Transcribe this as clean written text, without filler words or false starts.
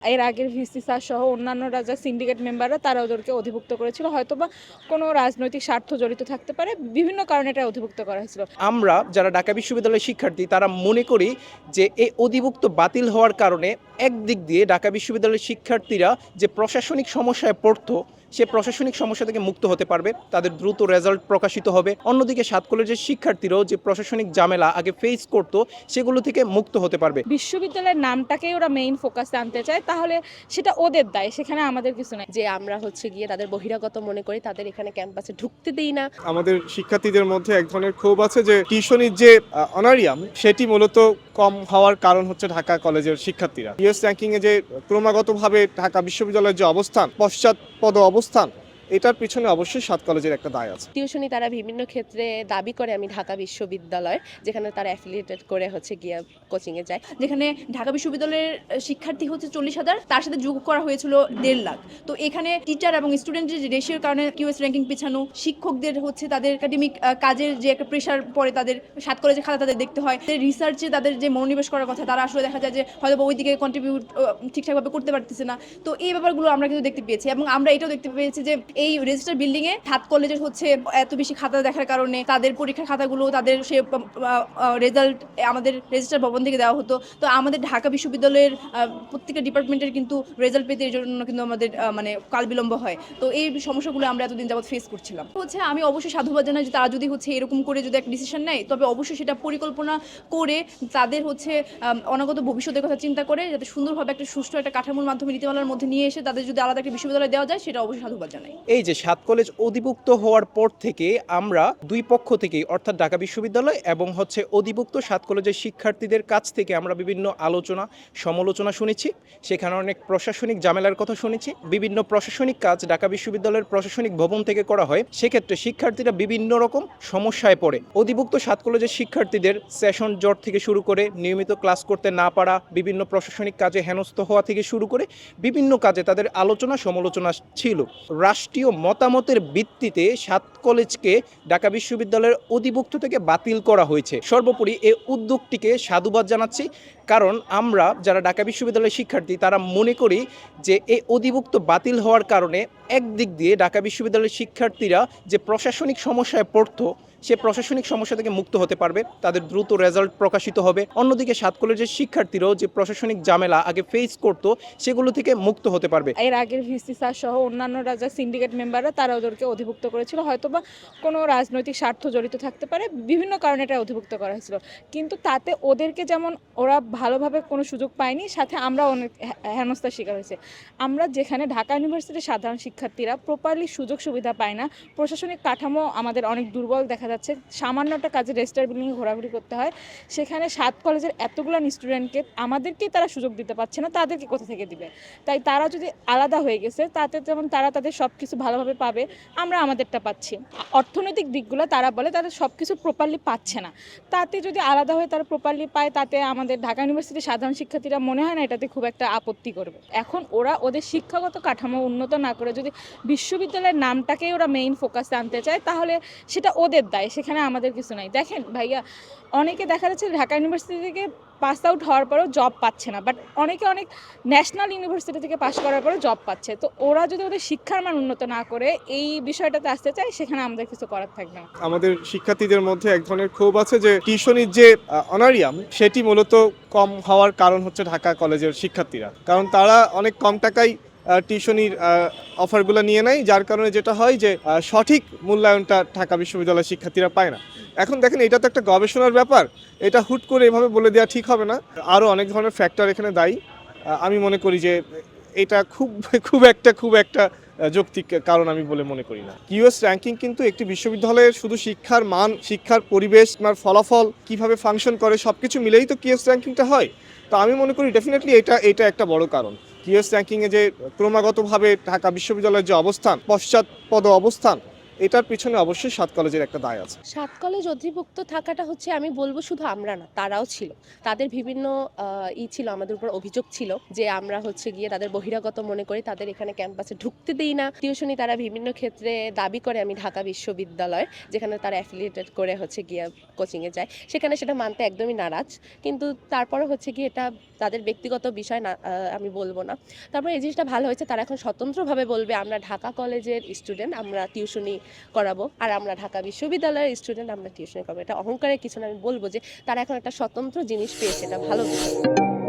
এর আগের VC sir সহ অন্যান্যরা যা সিন্ডিকেট মেম্বাররা তারা ওদেরকে অধিভুক্ত করেছিল, হয়তোবা কোনো রাজনৈতিক স্বার্থ জড়িত থাকতে পারে, বিভিন্ন কারণে এটা অধিভুক্ত করা হয়েছিল। আমরা যারা ঢাকা বিশ্ববিদ্যালয়ের শিক্ষার্থী তারা মনে করি যে এই অধিভুক্ত বাতিল হওয়ার কারণে একদিক দিয়ে ঢাকা বিশ্ববিদ্যালয়ের শিক্ষার্থীরা যে প্রশাসনিক সমস্যায় পড়তো সে প্রশাসনিক সমস্যা থেকে মুক্ত হতে পারবে, তাদের দ্রুত রেজাল্ট প্রকাশিত হবে। অন্যদিকে সাত কলেজের শিক্ষার্থীরাও যে প্রশাসনিক ঝামেলা আগে ফেস করতো সেগুলো থেকে মুক্ত হতে পারবে। বিশ্ববিদ্যালয়ের নামটাকেই ওরা মেইন ফোকাসে আনতে চায়, তাহলে সেটা ওদের দায়, সেখানে আমাদের কিছু নাই। যে আমরা গিয়ে তাদের বহিরাগত মনে করি, তাদের এখানে ক্যাম্পাসে ঢুকতে দেই না। আমাদের শিক্ষার্থীদের মধ্যে এক ধরনের ক্ষোভ আছে যে টিউশনির যে অনারিয়াম সেটি মূলত কম হওয়ার কারণ হচ্ছে ঢাকা কলেজের শিক্ষার্থীরা। ইউএস র্যাঙ্কিং এ যে ক্রমাগতভাবে ঢাকা বিশ্ববিদ্যালয়ের যে অবস্থান, পশ্চাৎপদ অবস্থান, এটার পিছনে অবশ্যই সাত কলেজের একটা দায় আছে। টিউশনি তারা বিভিন্ন ক্ষেত্রে দাবি করে আমি ঢাকা বিশ্ববিদ্যালয়, যেখানে তারা অ্যাফিলিয়েটেড করে গিয়ে কোচিংয়ে যায়। যেখানে ঢাকা বিশ্ববিদ্যালয়ের শিক্ষার্থী হচ্ছে 40,000, তার সাথে যোগ করা হয়েছিল 1.5 লাখ। তো এখানে টিচার এবং স্টুডেন্টের রেশিওর কারণে কিউএস র্যাঙ্কিং পিছানো, শিক্ষকদের হচ্ছে তাদের একাডেমিক কাজের যে একটা প্রেশার পড়ে, তাদের সাত কলেজের খাতা তাদের দেখতে হয়, রিসার্চে তাদের যে মনোনিবেশ করার কথা তারা আসলে দেখা যায় যে হয়তো ওই দিকে কন্ট্রিবিউট ঠিকঠাকভাবে করতে পারতেছে না। তো এই ব্যাপারগুলো আমরা কিন্তু দেখতে পেয়েছি, এবং আমরা এটাও দেখতে পেয়েছি যে এই রেজিস্টার বিল্ডিং এ সাত কলেজের হচ্ছে এত বেশি খাতা দেখার কারণে তাদের পরীক্ষার খাতাগুলো তাদের সে রেজাল্ট আমাদের রেজিস্টার ভবন থেকে দেওয়া হতো। তো আমাদের ঢাকা বিশ্ববিদ্যালয়ের প্রত্যেকটা ডিপার্টমেন্টের কিন্তু রেজাল্ট পেতে এর জন্য কিন্তু আমাদের মানে কাল বিলম্ব হয়। তো এই সমস্যাগুলো আমরা এতদিন যাবত ফেস করছিলাম। হচ্ছে আমি অবশ্যই সাধুবাদ জানাই যে তারা যদি হচ্ছে এরকম করে যদি একটা ডিসিশন নেয়, তবে অবশ্যই সেটা পরিকল্পনা করে তাদের হচ্ছে অনাগত ভবিষ্যতের কথা চিন্তা করে যাতে সুন্দরভাবে একটা সুষ্ঠু একটা কাঠামোর মাধ্যমে নীতিমালার মধ্যে নিয়ে এসে তাদের যদি আলাদা একটা বিশ্ববিদ্যালয় দেওয়া যায়, সেটা অবশ্যই সাধুবাদ জানাই। এই যে সাত কলেজ অধিভুক্ত হওয়ার পর থেকে আমরা দুই পক্ষ থেকেই, অর্থাৎ ঢাকা বিশ্ববিদ্যালয় এবং অধিভুক্ত সাত কলেজের শিক্ষার্থীদের কাছ থেকে আমরা বিভিন্ন আলোচনা সমালোচনা শুনেছি। সেখানে অনেক প্রশাসনিক ঝামেলার কথা শুনেছি। বিভিন্ন প্রশাসনিক কাজ ঢাকা বিশ্ববিদ্যালয়ের প্রশাসনিক ভবন থেকে করা হয়, সেক্ষেত্রে শিক্ষার্থীরা বিভিন্ন রকম সমস্যায় পড়ে। অধিভুক্ত সাত কলেজের শিক্ষার্থীদের সেশন জট থেকে শুরু করে নিয়মিত ক্লাস করতে না পারা, বিভিন্ন প্রশাসনিক কাজে হেনস্থ হওয়া থেকে শুরু করে বিভিন্ন কাজে তাদের আলোচনা সমালোচনা ছিল। রাষ্ট্রীয় মতামতের ভিত্তিতে সাত কলেজকে ঢাকা বিশ্ববিদ্যালয়ের অধিভুক্ত থেকে বাতিল করা হয়েছে। সর্বোপরি এই উদ্যোগটিকে সাধুবাদ জানাচ্ছি, কারণ আমরা যারা ঢাকা বিশ্ববিদ্যালয়ের শিক্ষার্থী তারা মনে করি যে এই অধিভুক্ত বাতিল হওয়ার কারণে একদিক দিয়ে ঢাকা বিশ্ববিদ্যালয়ের শিক্ষার্থীরা যে প্রশাসনিক সমস্যায় পড়তো সে প্রশাসনিক সমস্যা থেকে মুক্ত হতে পারবে, তাদের দ্রুত রেজাল্ট প্রকাশিত হবে। অন্যদিকে সাত কলেজের শিক্ষার্থীরাও যে প্রশাসনিক ঝামেলা আগে ফেস করতো সেগুলো থেকে মুক্ত হতে পারবে। এর আগের ভিসি স্যার সহ অন্যান্যরা যা সিন্ডিকেট মেম্বাররা তারা ওদেরকে অধিভুক্ত করেছিল, হয়তোবা কোনো রাজনৈতিক স্বার্থ জড়িত থাকতে পারে, বিভিন্ন কারণে এটা অধিভুক্ত করা হয়েছিল। কিন্তু তাতে ওদেরকে যেমন ওরা ভালোভাবে কোনো সুযোগ পায়নি, সাথে আমরা অনেক হেনস্থার শিকার হয়েছে। আমরা যেখানে ঢাকা ইউনিভার্সিটির সাধারণ শিক্ষার্থীরা প্রপারলি সুযোগ সুবিধা পায় না, প্রশাসনিক কাঠামো আমাদের অনেক দুর্বল দেখা যাচ্ছে, সামান্য একটা কাজে রেজিস্টার বিল্ডিংয়ে ঘোরাঘুরি করতে হয়, সেখানে সাত কলেজের এতগুলো স্টুডেন্টকে আমাদেরকেই তারা সুযোগ দিতে পারছে না, তাদেরকে কোথা থেকে দিবে? তাই তারা যদি আলাদা হয়ে গেছে, তাতে যেমন তারা তাদের সব কিছু ভালোভাবে পাবে, আমরা আমাদেরটা পাচ্ছি। অর্থনৈতিক দিকগুলো তারা বলে তাদের সব কিছু প্রপারলি পাচ্ছে না, তাতে যদি আলাদা হয়ে তারা প্রপারলি পায়, তাতে আমাদের ঢাকা ইউনিভার্সিটির সাধারণ শিক্ষার্থীরা মনে হয় না এটাতে খুব একটা আপত্তি করবে। এখন ওরা ওদের শিক্ষাগত কাঠামো উন্নত না করে যদি বিশ্ববিদ্যালয়ের নামটাকেই ওরা মেইন ফোকাসে আনতে চায়, তাহলে সেটা ওদের দায়, সেখানে আমাদের কিছু নাই। দেখেন ভাইয়া, অনেকে দেখা যাচ্ছে ঢাকা ইউনিভার্সিটি থেকে পাস আউট হওয়ার পরেও জব পাচ্ছে না, বাট অনেকে অনেক ন্যাশনাল ইউনিভার্সিটি থেকে পাস করার পরে জব পাচ্ছে। তো ওরা যদি ওদের শিক্ষার মান উন্নত না করে এই বিষয়টাতে আসতে চায়, সেখানে আমাদের কিছু করার থাকবে না। আমাদের শিক্ষার্থীদের মধ্যে এক ধরনের ক্ষোভ আছে যে টিউশনির যে অনারিয়াম সেটি মূলত কম হওয়ার কারণ হচ্ছে ঢাকা কলেজের শিক্ষার্থীরা, কারণ তারা অনেক কম টাকায় টিউশনির অফারগুলো নিয়ে নেয়, যার কারণে যেটা হয় যে সঠিক মূল্যায়নটা ঢাকা বিশ্ববিদ্যালয়ের শিক্ষার্থীরা পায় না। এখন দেখেন, এটা তো একটা গবেষণার ব্যাপার, এটা হুট করে এভাবে বলে দেওয়া ঠিক হবে না। আরও অনেক ধরনের ফ্যাক্টর এখানে দায়ী। আমি মনে করি যে এটা খুব একটা যৌক্তিক কারণ আমি বলে মনে করি না। কিউএস র্যাঙ্কিং কিন্তু একটি বিশ্ববিদ্যালয়ের শুধু শিক্ষার মান, শিক্ষার পরিবেশ, ফলাফল কিভাবে ফাংশন করে সবকিছু মিলেই তো কিউএস র্যাঙ্কিংটা হয়। তো আমি মনে করি ডেফিনেটলি এটা একটা বড় কারণ। কিউএস র্যাঙ্কিংয়ে যে ক্রমাগতভাবে ঢাকা বিশ্ববিদ্যালয়ের যে অবস্থান, পশ্চাৎপদ অবস্থান, এটার পিছনে অবশ্যই 7 কলেজের একটা দায় আছে। 7 কলেজ অধিভুক্ত থাকাটা হচ্ছে আমি বলবো শুধু আমরা না, তারাও ছিল। তাদের বিভিন্ন ছিল, আমাদের উপর অভিযোগ ছিল যে আমরা হচ্ছে গিয়ে তাদের বহিরাগত মনে করি, তাদের এখানে ক্যাম্পাসে ঢুকতে দেই না। টিউশনি তারা বিভিন্ন ক্ষেত্রে দাবি করে আমি ঢাকা বিশ্ববিদ্যালয়, যেখানে তারা অ্যাফিলিয়েটেড করে হচ্ছে গিয়ে কোচিংয়ে যায়, সেখানে সেটা মানতে একদমই নারাজ। কিন্তু তারপরে হচ্ছে গিয়ে এটা তাদের ব্যক্তিগত বিষয় না, আমি বলবো না। তারপরে এই জিনিসটা ভালো হয়েছে, তারা এখন স্বতন্ত্রভাবে বলবে আমরা ঢাকা কলেজের স্টুডেন্ট, আমরা টিউশনি করাবো, আর আমরা ঢাকা বিশ্ববিদ্যালয়ের স্টুডেন্ট, আমরা টিউশনি করাবো। এটা অহংকারের কিছু না, আমি বলবো যে তারা এখন একটা স্বতন্ত্র জিনিস পেয়েছে, এটা ভালো বিষয়।